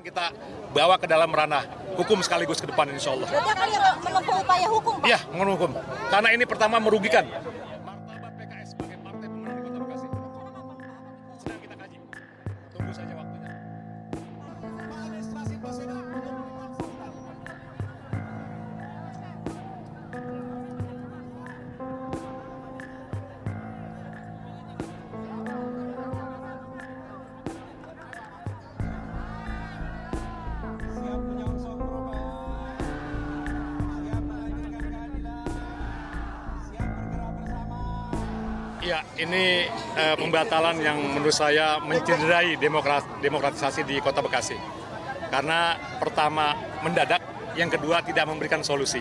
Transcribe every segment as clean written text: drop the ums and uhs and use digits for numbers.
Kita bawa ke dalam ranah hukum sekaligus ke depan, insya Allah. Berarti akan menempuh upaya hukum, Pak? Iya, menghukum. Karena ini pertama merugikan martabat PKS sebagai partai pemenang di Kota Bekasi. Sedang kita kaji. Tunggu saja waktunya. Ya, ini pembatalan yang menurut saya mencederai demokratisasi di Kota Bekasi. Karena pertama mendadak, yang kedua tidak memberikan solusi.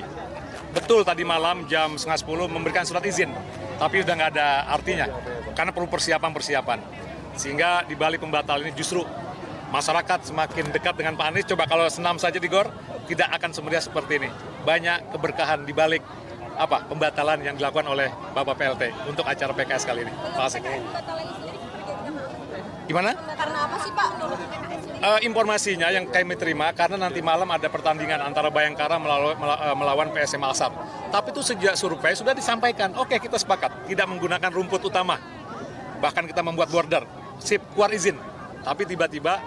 Betul tadi malam jam 9:30 memberikan surat izin, tapi udah nggak ada artinya, karena perlu persiapan. Sehingga di balik pembatalan ini justru masyarakat semakin dekat dengan Pak Anies. Coba kalau senam saja di GOR, tidak akan semeriah seperti ini. Banyak keberkahan di balik pembatalan yang dilakukan oleh Bapak PLT untuk acara PKS kali ini. Terima kasih. Gimana? Karena apa sih, Pak? Informasinya yang kami terima, karena nanti malam ada pertandingan antara Bayangkara melawan PSM Alsat. Tapi itu sejak survei sudah disampaikan, oke kita sepakat, tidak menggunakan rumput utama. Bahkan kita membuat border, sip, keluar izin. Tapi tiba-tiba,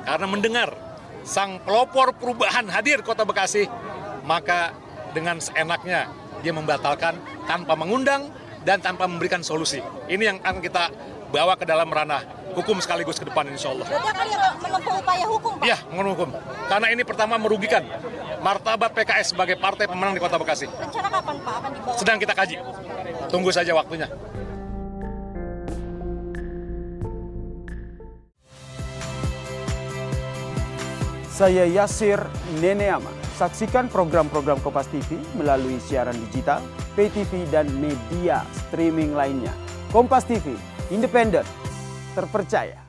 karena mendengar sang pelopor perubahan hadir Kota Bekasi, maka dengan seenaknya dia membatalkan tanpa mengundang dan tanpa memberikan solusi. Ini yang akan kita bawa ke dalam ranah hukum sekaligus ke depan, insya Allah. Berarti akan menempuh upaya hukum, Pak? Iya, menghukum. Karena ini pertama merugikan martabat PKS sebagai partai pemenang di Kota Bekasi. Rencana kapan, Pak, akan dibawa? Sedang kita kaji. Tunggu saja waktunya. Saya Yasir Neneama. Saksikan program-program Kompas TV melalui siaran digital, pay TV, dan media streaming lainnya. Kompas TV, independen, terpercaya.